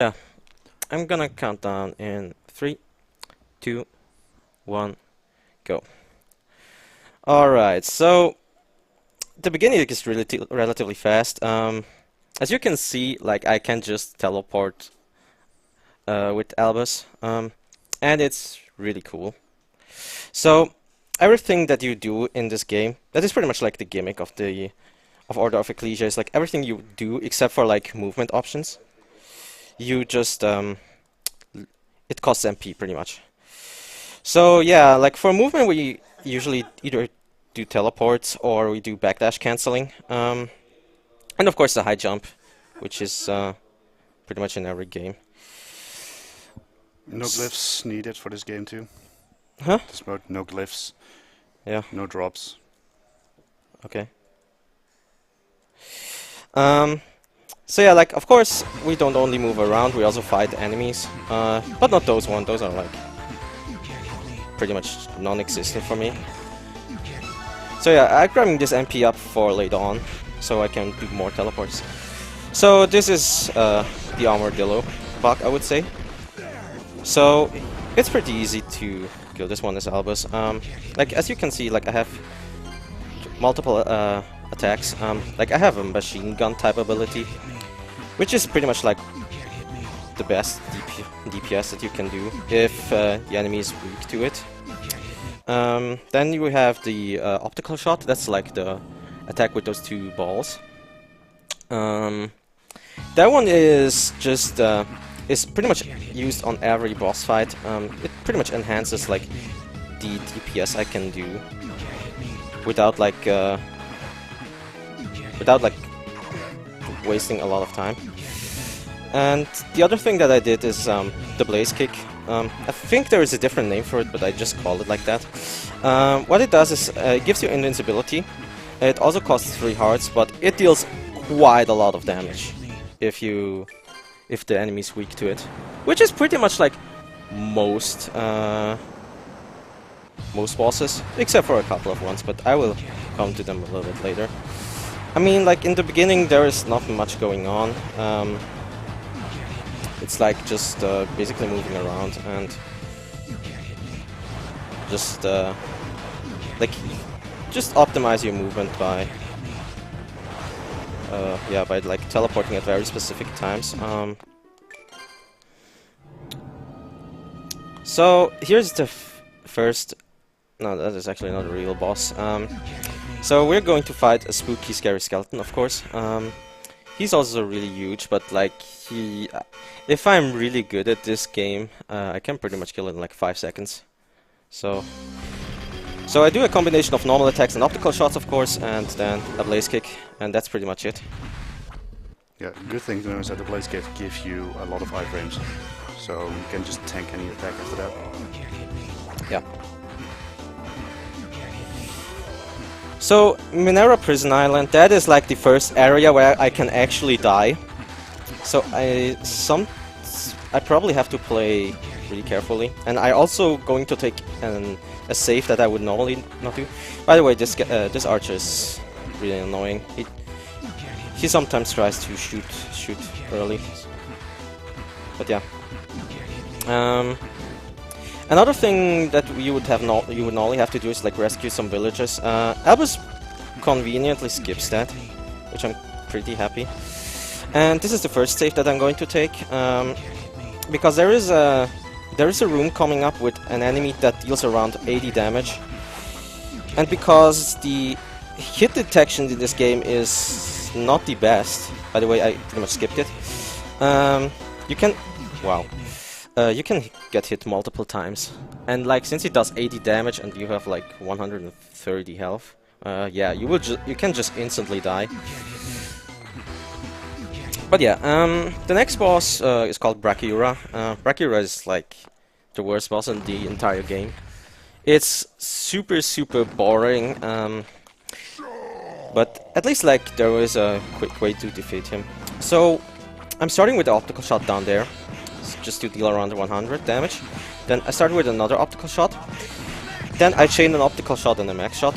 Yeah, I'm gonna count down in 3, 2, 1, go. Alright, so the beginning is relatively fast. As you can see, like I can just teleport with Albus, and it's really cool. So everything that you do in this game, that is pretty much like the gimmick of Order of Ecclesia, is like everything you do except for like movement options. You just it costs MP pretty much. So yeah, like for movement we usually either do teleports or we do backdash canceling, and of course the high jump, which is pretty much in every game. No glyphs needed for this game too. Huh? This mode, no glyphs. Yeah. No drops. Okay. So yeah, like of course we don't only move around, we also fight enemies, but not those ones. Those are like pretty much non-existent for me. So yeah, I'm grabbing this MP up for later on, so I can do more teleports. So this is the Armadillo bug, I would say. So it's pretty easy to kill. This one is Albus. Like as you can see, like I have multiple attacks. Like I have a machine gun type ability, which is pretty much like the best DPS that you can do if the enemy is weak to it. Then you have the Optical Shot. That's like the attack with those two balls. That one is just is pretty much used on every boss fight. It pretty much enhances like the DPS I can do without like wasting a lot of time. And the other thing that I did is the Blaze Kick. I think there is a different name for it, but I just call it like that. What it does is it gives you invincibility. It also costs 3 hearts, but it deals quite a lot of damage if the enemy is weak to it, which is pretty much like most bosses, except for a couple of ones. But I will come to them a little bit later. I mean, like in the beginning, there is not much going on. It's like just basically moving around and just just optimize your movement by by like teleporting at very specific times. So here's the first. No, that is actually not a real boss. So we're going to fight a spooky, scary skeleton, of course. He's also really huge, but like if I'm really good at this game, I can pretty much kill it in like 5 seconds. So I do a combination of normal attacks and optical shots, of course, and then a blaze kick, and that's pretty much it. Yeah, good thing to know is that the blaze kick gives you a lot of iframes, so you can just tank any attack after that. Yeah. So, Minera Prison Island, that is like the first area where I can actually die. So I probably have to play really carefully. And I also going to take a save that I would normally not do. By the way, this archer is really annoying. He sometimes tries to shoot early. But yeah. Another thing that you would normally have to do is like rescue some villagers. Albus conveniently skips that, which I'm pretty happy. And this is the first save that I'm going to take, because there is a room coming up with an enemy that deals around 80 damage, and because the hit detection in this game is not the best. By the way, I pretty much skipped it. You can get hit multiple times, and like since it does 80 damage and you have like 130 health, yeah, you can just instantly die. But yeah, the next boss is called Brakiri Rock. Brakiri Rock is like the worst boss in the entire game. It's super boring, but at least like there is a quick way to defeat him. So I'm starting with the optical shot down there, just to deal around 100 damage. Then I started with another optical shot. Then I chained an optical shot and a max shot.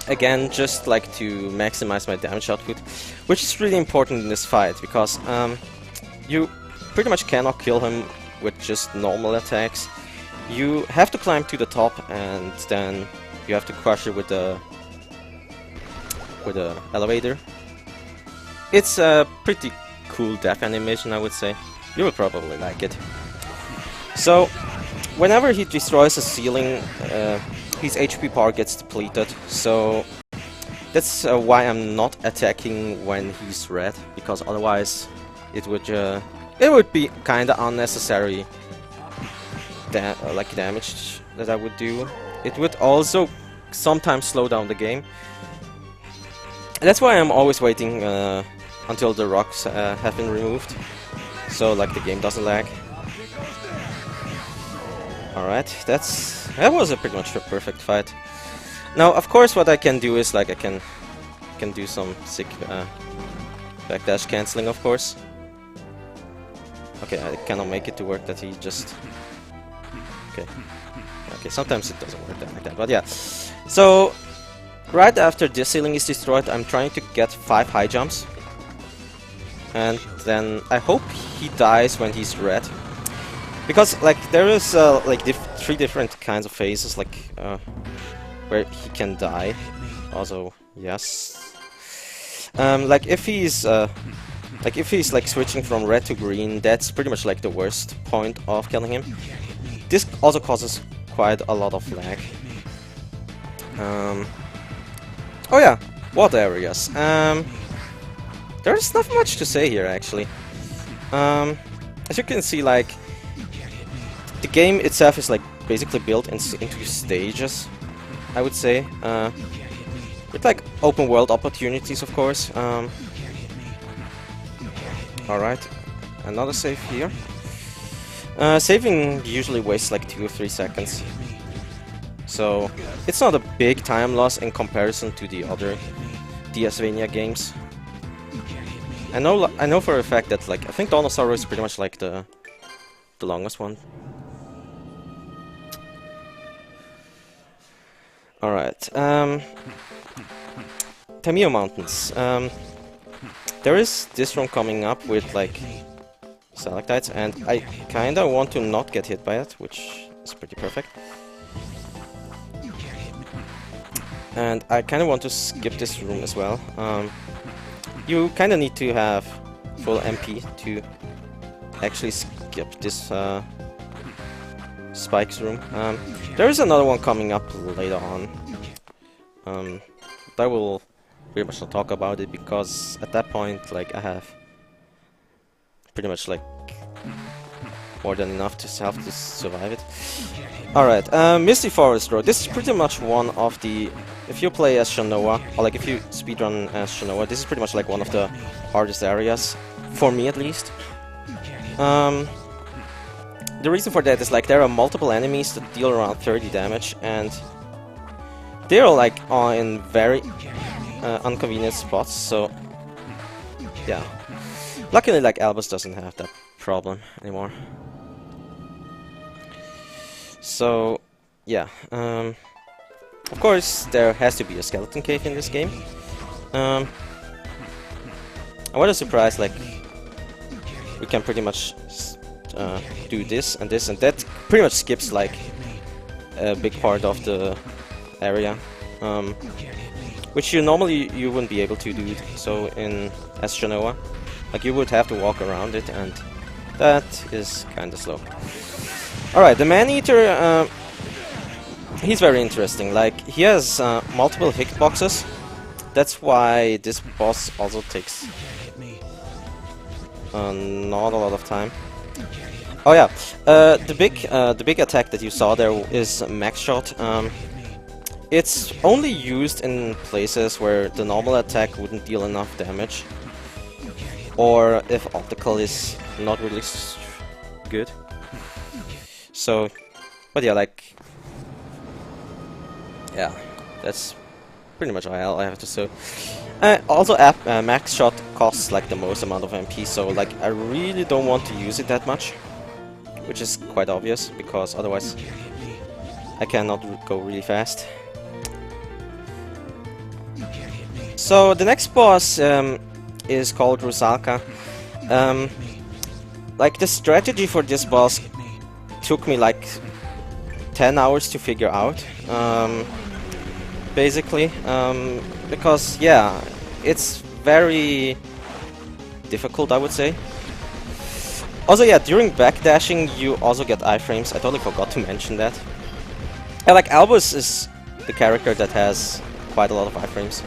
Again, just like to maximize my damage output, which is really important in this fight, because you pretty much cannot kill him with just normal attacks. You have to climb to the top, and then you have to crush it with the elevator. It's a pretty cool death animation, I would say. You will probably like it. So, whenever he destroys a ceiling, his HP bar gets depleted. So that's why I'm not attacking when he's red, because otherwise it would be kinda unnecessary damage that I would do. It would also sometimes slow down the game. That's why I'm always waiting until the rocks have been removed, so like the game doesn't lag. Alright, that was pretty much a perfect fight. Now, of course, what I can do is like I can do some sick backdash canceling, of course. Okay, I cannot make it to work that he just... Okay, sometimes it doesn't work like that, but yeah. So, right after this ceiling is destroyed, I'm trying to get 5 high jumps. And then I hope he dies when he's red. Because, like, there is, like, 3 different kinds of phases, like, where he can die. Also, yes. Like, if he's like switching from red to green, that's pretty much like the worst point of killing him. This also causes quite a lot of lag. Oh yeah, water areas. There's not much to say here, actually. As you can see, like, the game itself is like basically built into stages, I would say, with like open world opportunities, of course. Alright, another save here. Saving usually wastes like 2 or 3 seconds, so it's not a big time loss in comparison to the other Castlevania games. I know for a fact that, like, I think Dawn of Sorrow is pretty much like the longest one. Alright, Tamio Mountains. There is this room coming up with like stalactites, and I kinda want to not get hit by it, which is pretty perfect. And I kinda want to skip this room as well. You kinda need to have full MP to actually skip this spikes room. There is another one coming up later on. I will pretty much not talk about it, because at that point, like, I have pretty much like more than enough to survive it. Alright, Misty Forest Road. This is pretty much one of the... If you play as Shanoa, or like if you speedrun as Shanoa, this is pretty much like one of the hardest areas, for me at least. The reason for that is like there are multiple enemies that deal around 30 damage, and they're like in very inconvenient spots, so yeah. Luckily, like, Albus doesn't have that problem anymore. So yeah, of course there has to be a skeleton cave in this game. I was surprised, like, we can pretty much do this and this, and that pretty much skips like a big part of the area, which you wouldn't be able to do so as Shanoa. Like, you would have to walk around it, and that is kinda slow. Alright, the Man-Eater, he's very interesting. Like, he has multiple hitboxes. That's why this boss also takes not a lot of time. Oh yeah, the big attack that you saw there is Max Shot. It's only used in places where the normal attack wouldn't deal enough damage, or if Optical is not really good. So, but yeah, like, yeah, that's pretty much all I have to say. Also, Max Shot costs like the most amount of MP, so like I really don't want to use it that much, which is quite obvious, because otherwise I cannot go really fast. So the next boss is called Rusalka. like the strategy for this boss took me like 10 hours to figure out, basically, because yeah, it's very difficult, I would say. Also, yeah, during backdashing you also get iframes. I totally forgot to mention that. And like Albus is the character that has quite a lot of iframes.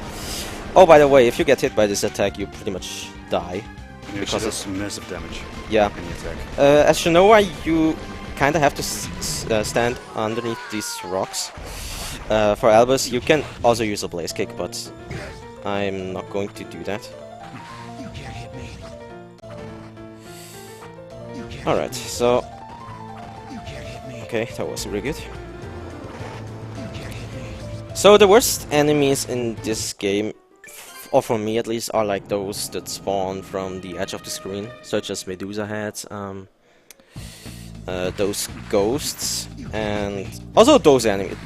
Oh, by the way, if you get hit by this attack, you pretty much die. Yeah, because it's massive damage. Yeah. Any attack. As Shinoa, you kind of have to stand underneath these rocks. For Albus, you can also use a blaze kick, but I'm not going to do that. Alright, so... Okay, that was really good. So the worst enemies in this game, or for me at least, are like those that spawn from the edge of the screen, such as Medusa heads, those ghosts, and also those enemies,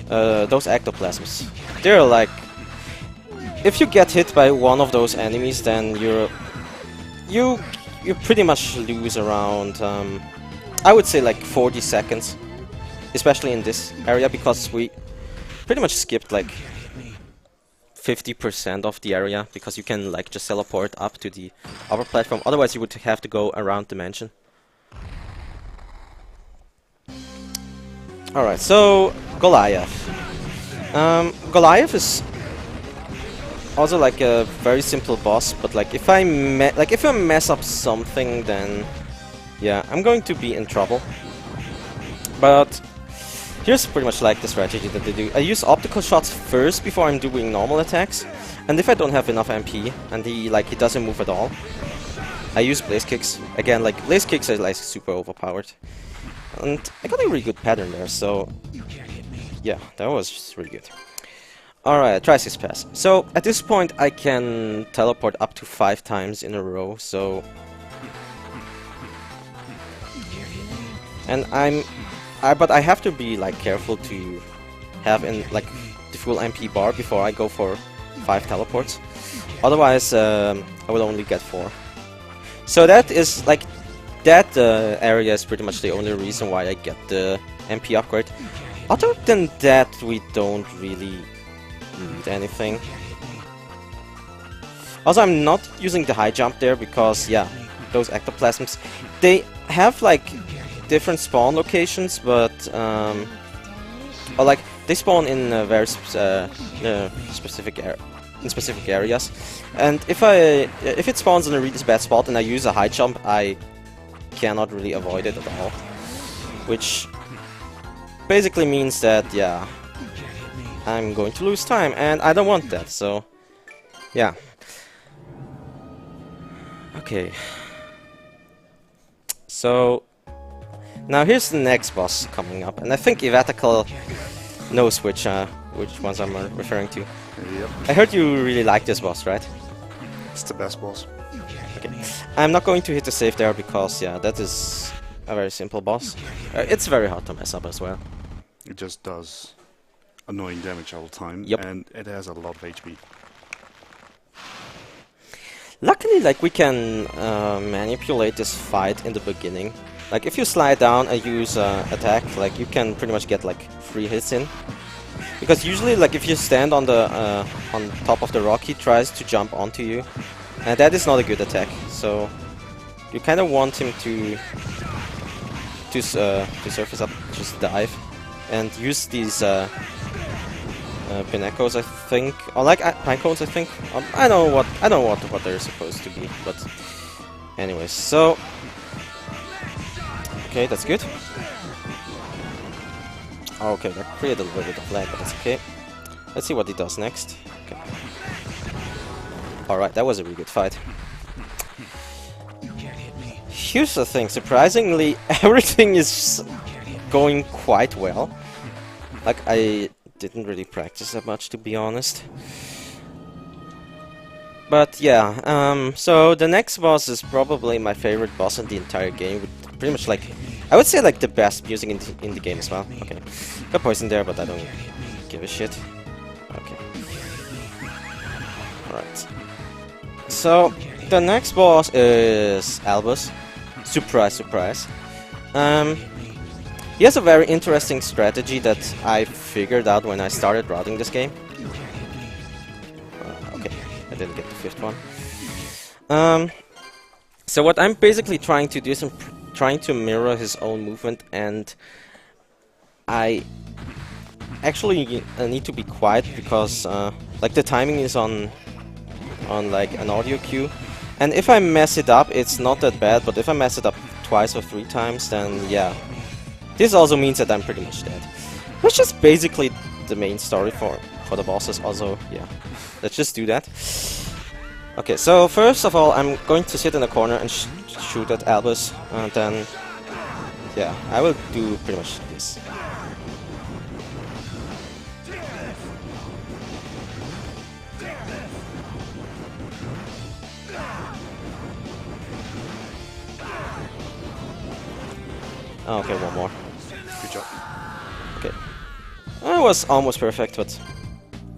those ectoplasms. They're like, if you get hit by one of those enemies, then you pretty much lose around, I would say like 40 seconds, especially in this area, because we pretty much skipped like 50% of the area, because you can like just teleport up to the upper platform. Otherwise you would have to go around the mansion. Alright, so Goliath. Goliath is also like a very simple boss, but like if I mess up something, then yeah, I'm going to be in trouble. But here's pretty much like the strategy that they do. I use optical shots first before I'm doing normal attacks, and if I don't have enough MP and he doesn't move at all, I use blaze kicks. Again, like blaze kicks are like super overpowered, and I got a really good pattern there. So yeah, that was just really good. Alright, Trice's Pass. So at this point I can teleport up to 5 times in a row. So and but I have to be like careful to have in like the full MP bar before I go for 5 teleports. Otherwise, I will only get 4. So that is like that area is pretty much the only reason why I get the MP upgrade. Other than that, we don't really need anything. Also, I'm not using the high jump there because yeah, those ectoplasms, they have like different spawn locations, but or like they spawn in very specific areas. And if it spawns in a really bad spot and I use a high jump, I cannot really avoid it at all, which basically means that yeah, I'm going to lose time, and I don't want that. So yeah. Okay. So now here's the next boss coming up, and I think Ivatical knows which ones I'm referring to. Yep. I heard you really like this boss, right? It's the best boss. Okay. I'm not going to hit the save there because yeah, that is a very simple boss. It's very hard to mess up as well. It just does annoying damage all the time, Yep. and it has a lot of HP. Luckily, like we can manipulate this fight in the beginning. Like if you slide down and use attack, like you can pretty much get like 3 hits in. Because usually, like if you stand on the on top of the rock, he tries to jump onto you, and that is not a good attack. So you kind of want him to surface up, just dive, and use these pinnacles, I think, or like pine cones, I think. I don't know what they're supposed to be, but anyways. So okay, that's good. Okay, that created a little bit of lag, but that's okay. Let's see what he does next. Okay. Alright, that was a really good fight. Here's the thing, surprisingly, everything is going quite well. Like, I didn't really practice that much, to be honest. But yeah, so the next boss is probably my favorite boss in the entire game, with pretty much like, I would say like the best music in the game as well. Okay, got poison there, but I don't give a shit. Okay. Alright. So, the next boss is Albus. Surprise, surprise. He has a very interesting strategy that I figured out when I started routing this game. Okay, I didn't get the fifth one. So what I'm basically trying to do is I'm trying to mirror his own movement, and I actually need to be quiet because like the timing is on like an audio cue, and if I mess it up, it's not that bad. But if I mess it up twice or three times, then yeah, this also means that I'm pretty much dead. Which is basically the main story for the bosses. Also, yeah, let's just do that. Okay, so first of all, I'm going to sit in a corner and shoot at Albus, and then yeah, I will do pretty much this. Okay, one more. Good job. Okay. I was almost perfect, but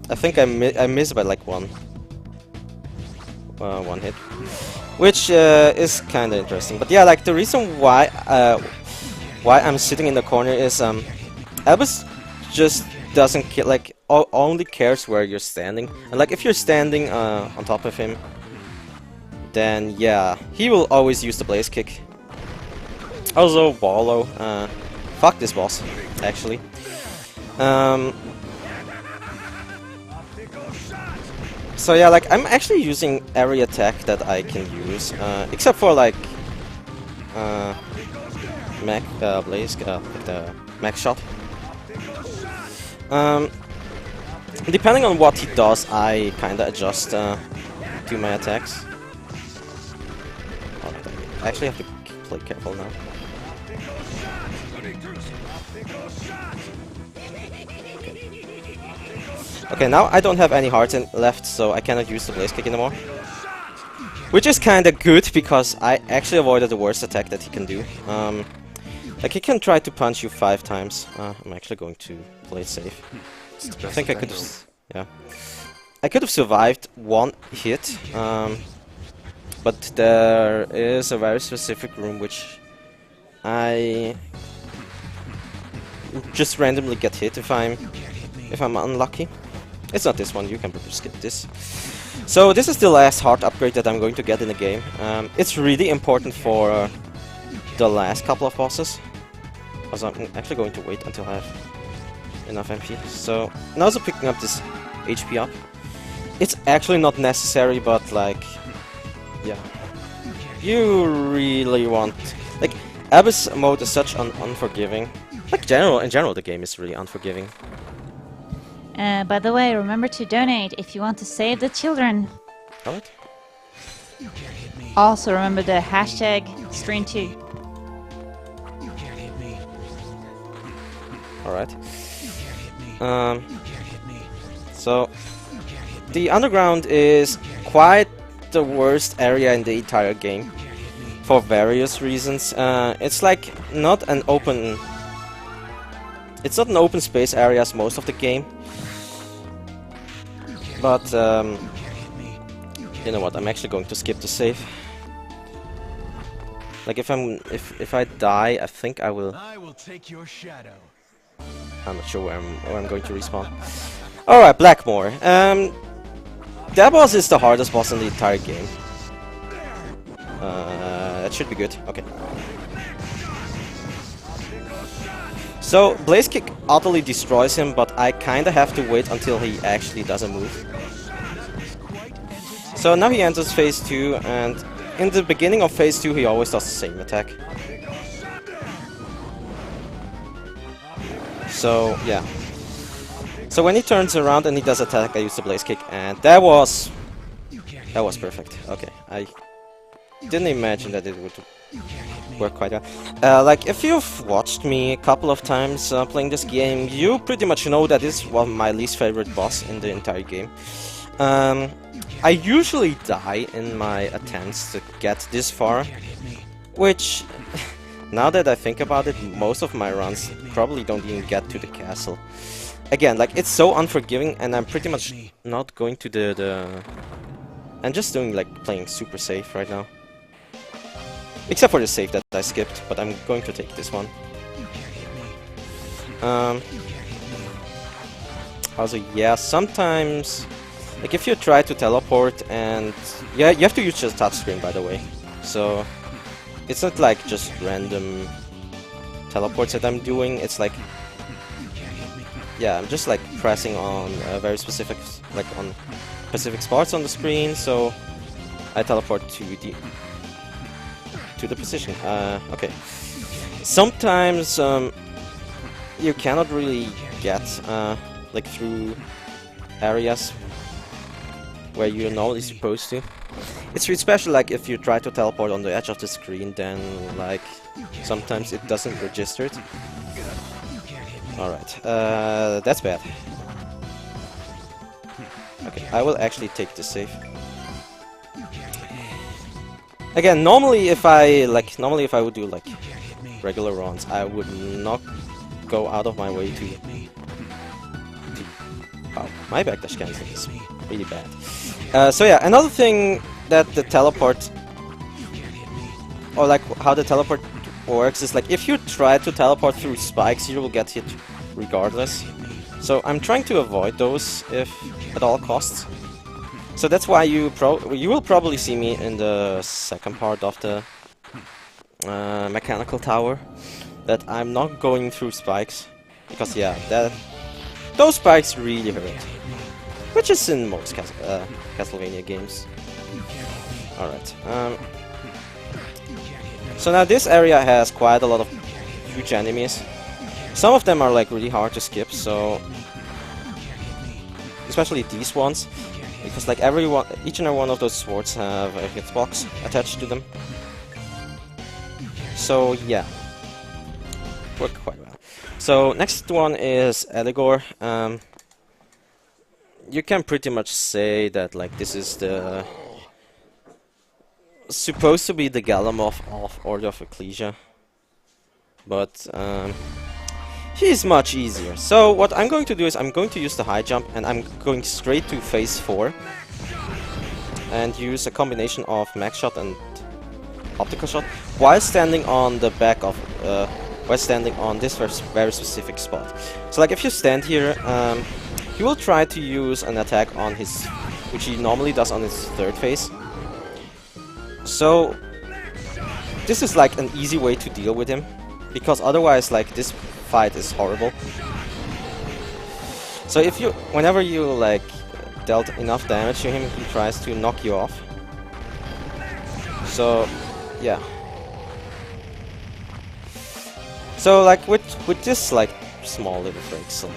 I think I missed by like one hit. Which is kinda interesting. But yeah, like the reason why I'm sitting in the corner is Albus just doesn't like only cares where you're standing. And like if you're standing on top of him, then yeah, he will always use the blaze kick. Also, Wallow. Fuck this boss, actually. So yeah, like I'm actually using every attack that I can use, except for like Blaze, the Max Shot. Depending on what he does, I kinda adjust to my attacks. I actually have to play careful now. Okay, now I don't have any hearts left, so I cannot use the blaze kick anymore. Which is kinda good, because I actually avoided the worst attack that he can do. Like, he can try to punch you 5 times. I'm actually going to play it safe. I think I could have... yeah. I could have survived one hit, but there is a very specific room which I just randomly get hit if I'm unlucky. It's not this one, you can skip this. So this is the last heart upgrade that I'm going to get in the game. It's really important for the last couple of bosses. Also, I'm actually going to wait until I have enough MP. So, and also picking up this HP up. It's actually not necessary, but like, yeah. You really want... like, Abyss mode is such unforgiving. Like, in general, the game is really unforgiving. By the way, remember to donate if you want to save the children. Alright. Also remember the hashtag stream2. Alright. So, the underground is quite the worst area in the entire game. For various reasons. It's like not an open... it's not an open space area as most of the game. But, you know what, I'm actually going to skip the save. Like, if I die, I think I will take your shadow. I'm not sure where I'm going to respawn. Alright, Blackmore. That boss is the hardest boss in the entire game. That should be good. Okay. So, Blaze Kick utterly destroys him, but I kinda have to wait until he actually does a move. So now he enters phase 2, and in the beginning of phase 2 he always does the same attack. So, yeah. So when he turns around and he does attack, I use the Blaze Kick, and that was perfect. Okay, I didn't imagine that it would work quite well. Like, if you've watched me a couple of times playing this game, you pretty much know that this is one of my least favorite boss in the entire game. I usually die in my attempts to get this far, which, now that I think about it, most of my runs probably don't even get to the castle. Again, like, it's so unforgiving, and I'm pretty much not going to I'm just doing, like, playing super safe right now. Except for the save that I skipped, but I'm going to take this one. Also, yeah, sometimes, like if you try to teleport and... Yeah, you have to use just touchscreen, by the way. So, it's not like just random teleports that I'm doing, it's like... Yeah, I'm just like pressing on very specific, like on specific spots on the screen, so I teleport to the position. Okay. Sometimes you cannot really get like through areas where you're normally supposed to. It's especially like if you try to teleport on the edge of the screen, then like sometimes it doesn't register it. Alright, that's bad. Okay, I will actually take the save. Again, normally if I would do like regular runs, I would not go out of my way to wow, my backdash cancel is really bad. So yeah, another thing that the teleport, or like how the teleport works, is like if you try to teleport through spikes, you will get hit regardless. So I'm trying to avoid those if at all costs. So that's why you will probably see me in the second part of the mechanical tower, that I'm not going through spikes, because yeah, those spikes really hurt, which is in most Castlevania games. Alright. So now this area has quite a lot of huge enemies. Some of them are like really hard to skip, so especially these ones, because like each and every one of those swords have a hitbox attached to them. So yeah, worked quite well. So next one is Eligor. You can pretty much say that like this is the supposed to be the Galamoth of Order of Ecclesia, but he's much easier. So what I'm going to do is I'm going to use the high jump, and I'm going straight to phase 4 and use a combination of max shot and optical shot while standing on the back of while standing on this very specific spot. So like if you stand here, he will try to use an attack on his, which he normally does on his third phase. So this is like an easy way to deal with him, because otherwise like this fight is horrible. So if you, whenever you like dealt enough damage to him, he tries to knock you off. So yeah. So like with this like small little tricks, like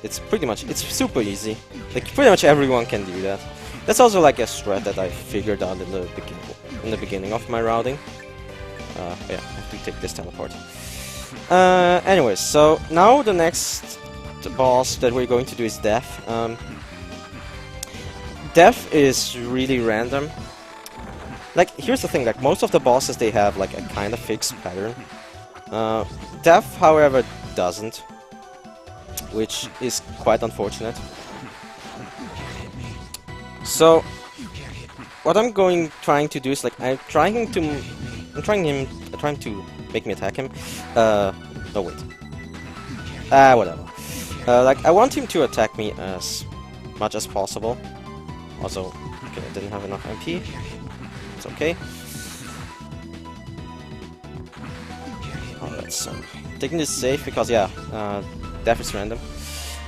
it's super easy. Like pretty much everyone can do that. That's also like a strat that I figured out in the beginning of my routing. Yeah, I have to take this teleport. Anyways, so now the next boss that we're going to do is Death. Death is really random. Like, here's the thing, like most of the bosses, they have like a kind of fixed pattern. Death, however, doesn't, which is quite unfortunate. So what I'm trying to do is like I'm trying to make me attack him. No wait. Whatever. Like I want him to attack me as much as possible. Also, okay, I didn't have enough MP. It's okay. Alright, so taking this safe because yeah, death is random.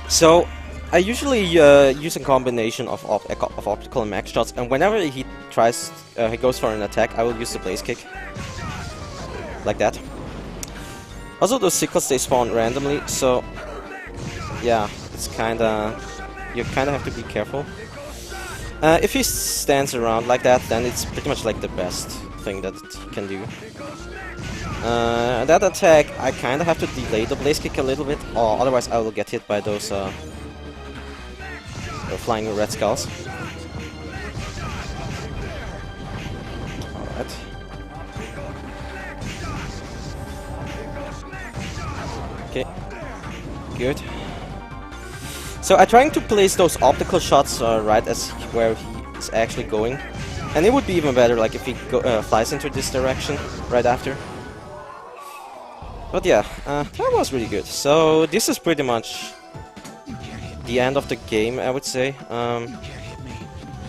So I usually use a combination of optical and max shots, and whenever he goes for an attack, I will use the blaze kick, like that. Also, those sickles, they spawn randomly, so yeah, it's you kinda have to be careful. If he stands around like that, then it's pretty much like the best thing that he can do. That attack, I kinda have to delay the blaze kick a little bit, or otherwise I will get hit by those flying red skulls. Alright. Okay. Good. So I'm trying to place those optical shots right as where he is actually going. And it would be even better like if he flies into this direction right after. But yeah, that was really good. So this is pretty much the end of the game, I would say.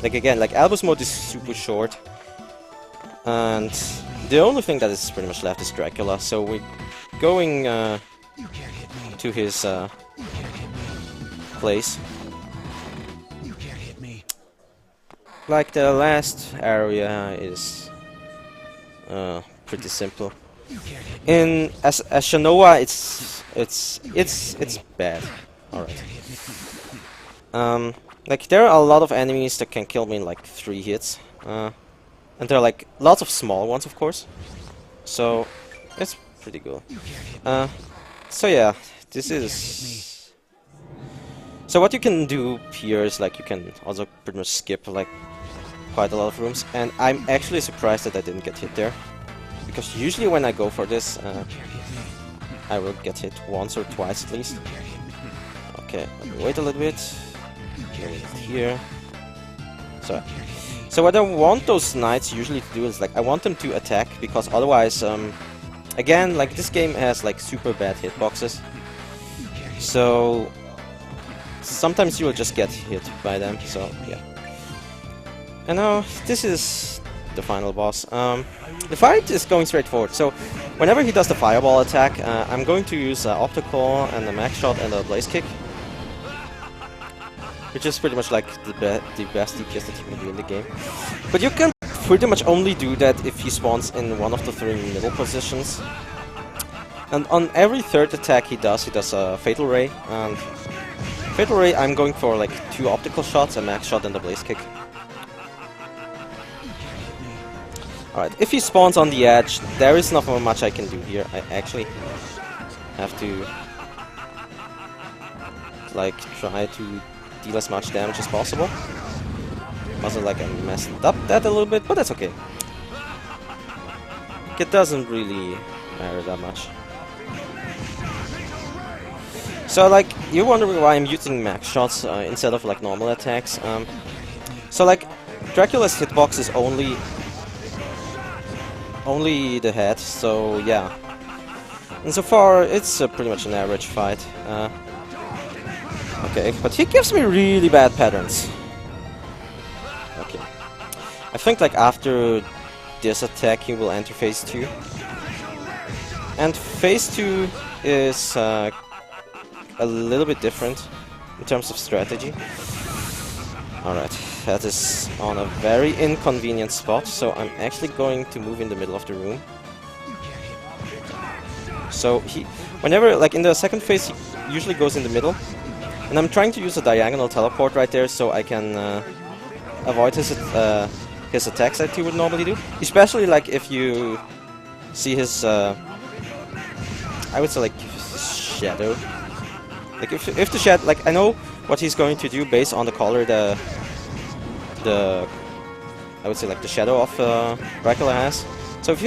Like again, like Albus mode is super short, and the only thing that is pretty much left is Dracula. So we're going to his place. Like the last area is pretty simple. In as Shanoa, it's bad. All right. Like there are a lot of enemies that can kill me in like 3 hits, and there are like lots of small ones, of course. So it's pretty good. So yeah, this is. So what you can do here is like you can also pretty much skip like quite a lot of rooms, and I'm actually surprised that I didn't get hit there, because usually when I go for this, I will get hit once or twice at least. Okay, let me wait a little bit. Here. So what I want those knights usually to do is like I want them to attack, because otherwise, again, like this game has like super bad hitboxes. So sometimes you will just get hit by them. So yeah. And now this is the final boss. The fight is going straight forward. So whenever he does the fireball attack, I'm going to use optical and the max shot and the blaze kick, which is pretty much like the best DPS that you can do in the game. But you can pretty much only do that if he spawns in one of the 3 middle positions. And on every 3rd attack he does a Fatal Ray. And Fatal Ray, I'm going for like 2 optical shots, a max shot and a blaze kick. Alright, if he spawns on the edge, there is not much I can do here. I actually have to like try to deal as much damage as possible. Also, like I messed up that a little bit, but that's okay. It doesn't really matter that much. So, like, you're wondering why I'm using max shots instead of like normal attacks. So, like, Dracula's hitbox is only the head. So yeah. And so far, it's pretty much an average fight. Okay, but he gives me really bad patterns. Okay. I think like after this attack he will enter phase 2. And phase 2 is a little bit different in terms of strategy. Alright, that is on a very inconvenient spot, so I'm actually going to move in the middle of the room. So whenever, like in the second phase, he usually goes in the middle. And I'm trying to use a diagonal teleport right there so I can avoid his attacks that he would normally do. Especially like if you see his, I would say like his shadow. Like if the shadow, like I know what he's going to do based on the color I would say like the shadow of Dracula has. So if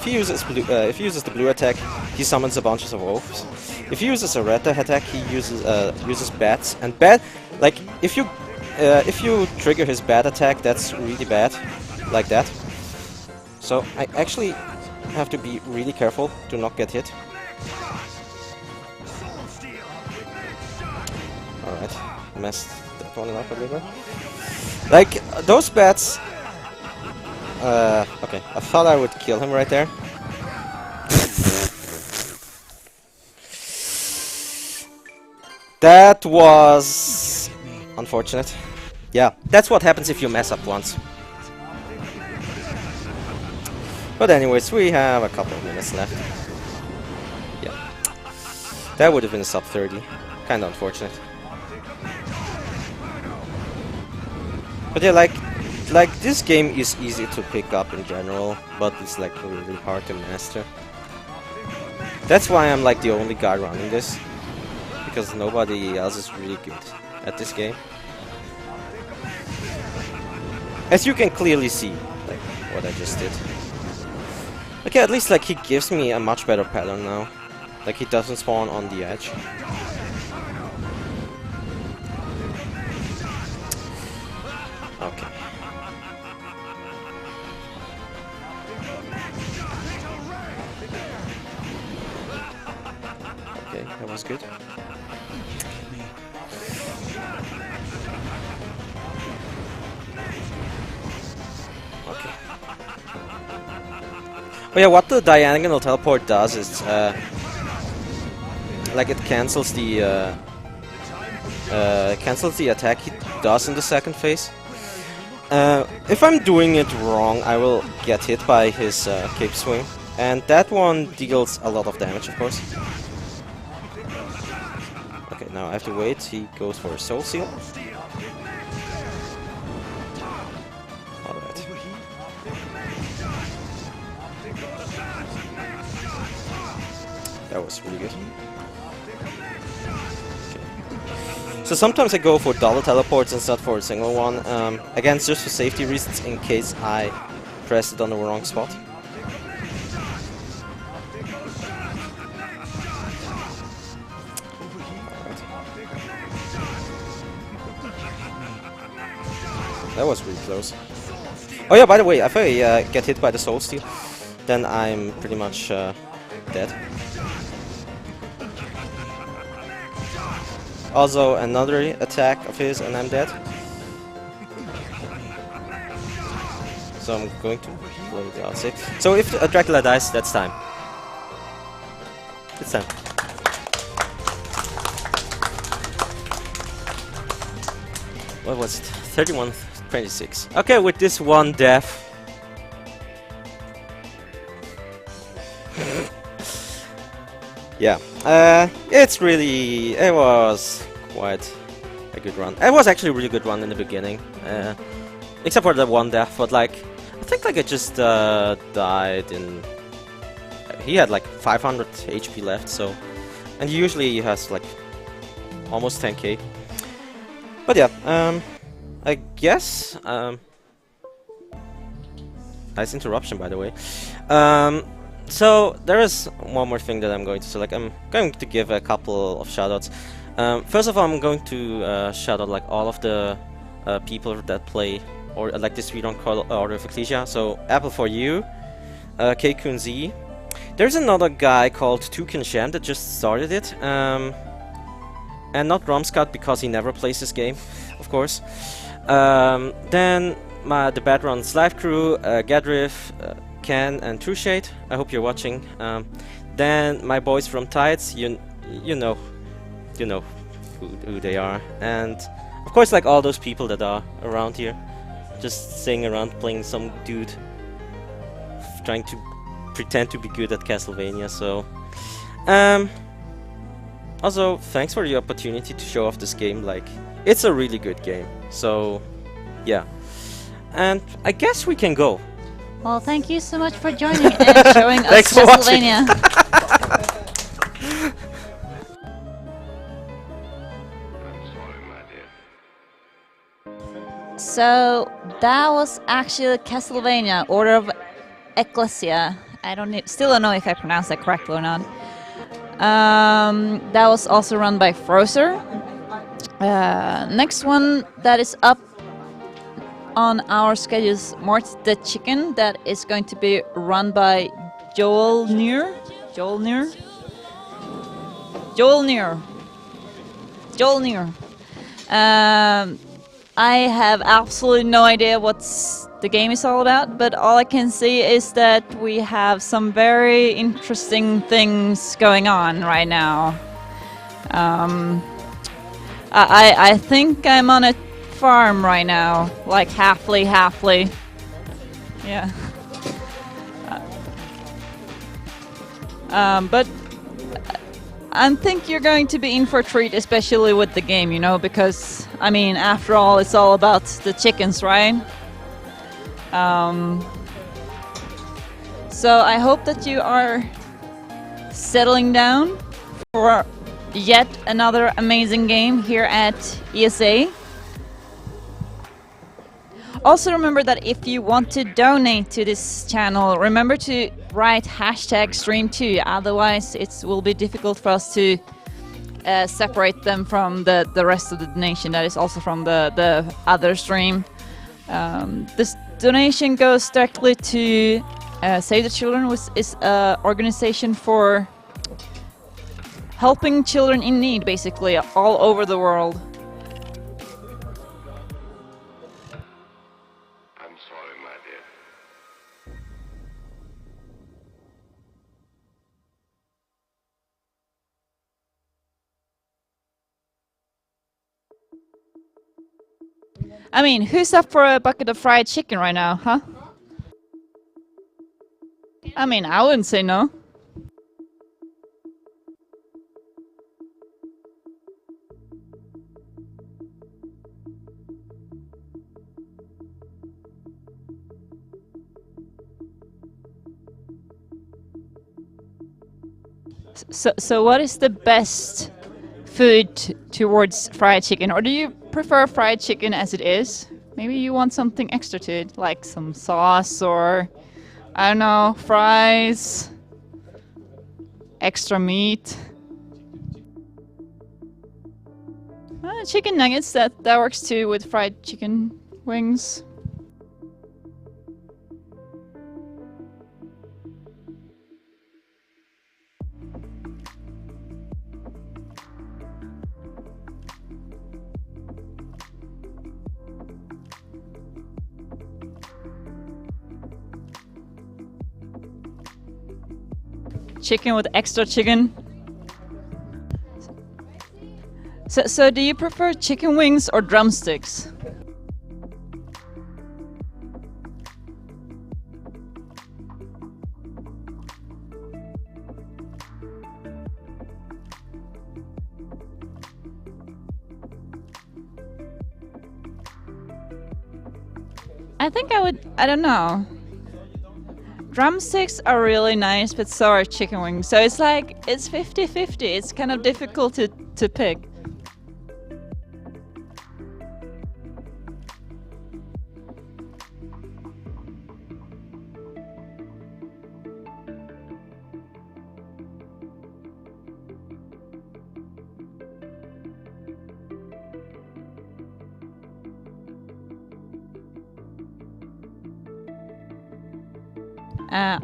he uses the blue attack, he summons a bunch of wolves. If he uses a red attack, he uses bats. And like if you trigger his bat attack, that's really bad, like that. So I actually have to be really careful to not get hit. All right, messed that one up a little bit. Like those bats. Okay, I thought I would kill him right there. That was unfortunate. Yeah, that's what happens if you mess up once. But anyways, we have a couple of minutes left. Yeah. That would have been a sub 30. Kinda unfortunate. But yeah, like this game is easy to pick up in general, but it's like really hard to master. That's why I'm like the only guy running this, because nobody else is really good at this game. As you can clearly see, like what I just did. Okay, at least like he gives me a much better pattern now. Like he doesn't spawn on the edge. Okay. That was good. Okay. Oh yeah, what the diagonal teleport does is, like it cancels the attack he does in the second phase. If I'm doing it wrong, I will get hit by his cape swing, and that one deals a lot of damage, of course. Okay, now I have to wait. He goes for a soul seal. Alright. That was really good. So sometimes I go for double teleports instead for a single one. Again, just for safety reasons, in case I press it on the wrong spot. That was really close. Oh yeah, by the way, if I get hit by the soul steal, then I'm pretty much dead. Also, another attack of his and I'm dead. So I'm going to blow the outside. So if Dracula dies, that's time. It's time. What was it? 31-26. Okay, with this one death. Yeah, it was quite a good run. It was actually a really good run in the beginning, except for the one death, but like, I think like it just died in, he had like 500 HP left, so, and usually he has like almost 10k. But yeah, I guess, nice interruption by the way. So there is one more thing that I'm going to select. I'm going to give a couple of shoutouts. First of all, I'm going to shout out like all of the people that play or like this speedrun called Order of Ecclesia. So Apple for You, KQNZ. There's another guy called Toucan Sham that just started it, and not Romscott because he never plays this game, of course. Then the Bad Runs live crew, Gadriff, Ken and True Shade. I hope you're watching. Then my boys from Tides, you know who they are, and of course like all those people that are around here, just sitting around playing some dude, trying to pretend to be good at Castlevania. So, also thanks for the opportunity to show off this game. Like, it's a really good game. So, yeah, and I guess we can go. Well, thank you so much for joining and showing us Thanks for Castlevania. So that was actually Castlevania, Order of Ecclesia. Still don't know if I pronounced that correctly or not. That was also run by Frozer. Next one that is up on our schedule is Mort the Chicken, that is going to be run by Joel Neer. I have absolutely no idea what the game is all about, but all I can see is that we have some very interesting things going on right now. I think I'm on a farm right now, like halfly. Yeah. But I think you're going to be in for a treat, especially with the game, you know, because, I mean, after all, it's all about the chickens, right? So I hope that you are settling down for yet another amazing game here at ESA. Also remember that if you want to donate to this channel, remember to write #stream2, otherwise it will be difficult for us to separate them from the rest of the donation that is also from the other stream. This donation goes directly to Save the Children, which is an organization for helping children in need, basically, all over the world. I'm sorry, my dear. I mean, who's up for a bucket of fried chicken right now, huh? I mean, I wouldn't say no. So what is the best food towards fried chicken? Or do you prefer fried chicken as it is? Maybe you want something extra to it, like some sauce or, I don't know, fries, extra meat. Chicken nuggets, that works too with fried chicken wings. Chicken with extra chicken. So do you prefer chicken wings or drumsticks? I think I don't know. Drumsticks are really nice, but so are chicken wings. So it's like, it's 50-50. It's kind of difficult to pick.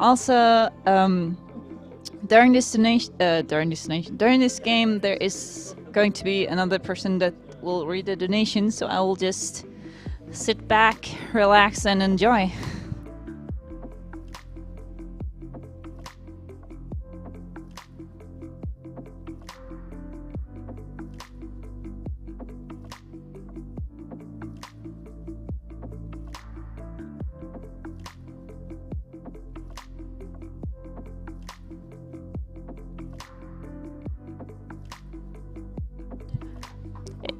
Also, during this game, there is going to be another person that will read the donation, so I will just sit back, relax, and enjoy.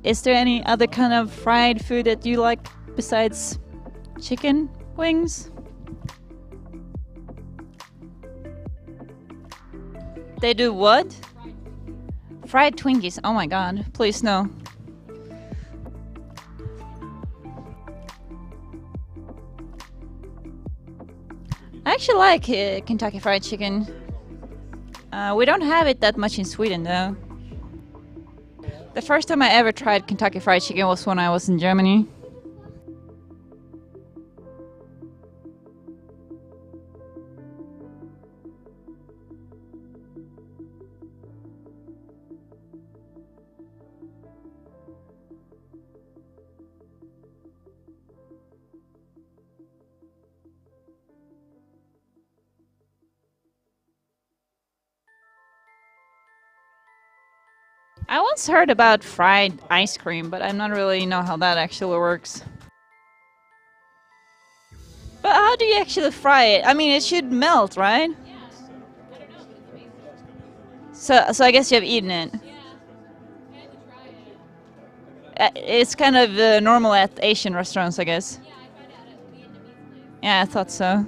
Is there any other kind of fried food that you like besides chicken wings? They do what? Fried Twinkies. Oh my god. Please no. I actually like Kentucky Fried Chicken. We don't have it that much in Sweden though. The first time I ever tried Kentucky Fried Chicken was when I was in Germany. I once heard about fried ice cream, but I'm not really know how that actually works. But how do you actually fry it? I mean, it should melt, right? So I guess you have eaten it. It's kind of normal at Asian restaurants, I guess. Yeah, I thought so.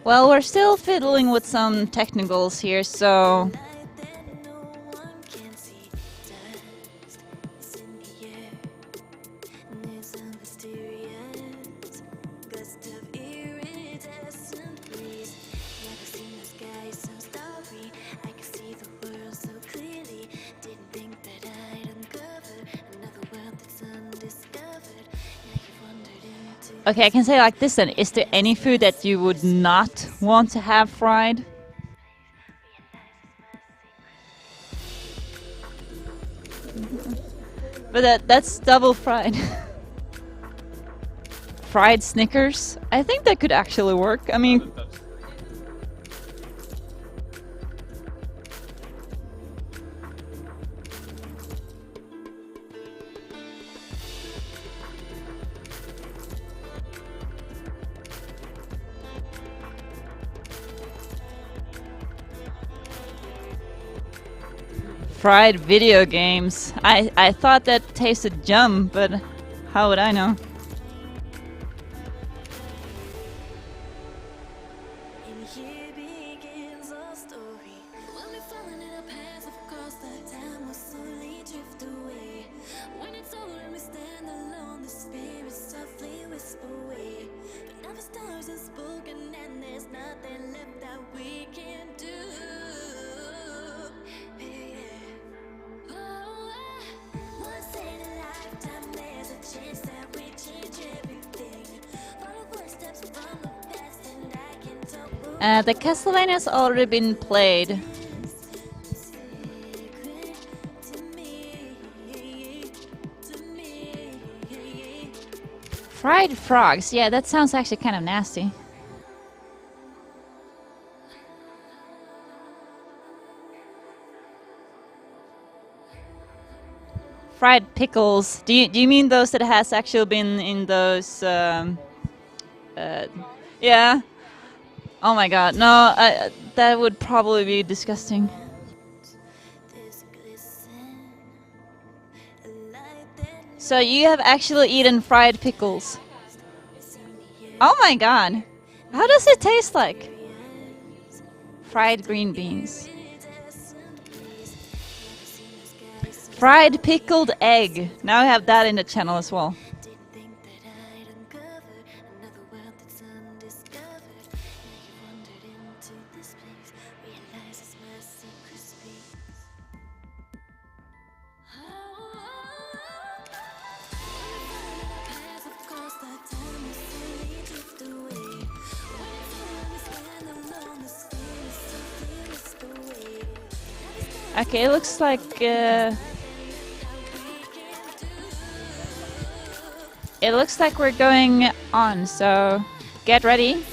Well, we're still fiddling with some technicals here, so... Okay, I can say like this then. Is there any food that you would not want to have fried? But that's double fried. Fried Snickers? I think that could actually work. I mean... Fried video games. I thought that tasted yum, but how would I know? And here begins our story. When we fallen in a path, of course, the time will slowly drift away. When it's over and we stand alone, the spirits softly whisper away. But now the stars are spoken and there's nothing left that we can do. Once in a lifetime, there's a chance that we change everything. Follow footsteps from the past, and I can talk. The Castlevania has already been played. Fried frogs. Yeah, that sounds actually kind of nasty. Fried pickles. Do you mean those that has actually been in those? Yeah. Oh my god, no, that would probably be disgusting. So you have actually eaten fried pickles? Oh my god, how does it taste like? Fried green beans. Fried pickled egg. Now I have that in the channel as well. Okay, it looks like it looks like we're going on, so get ready.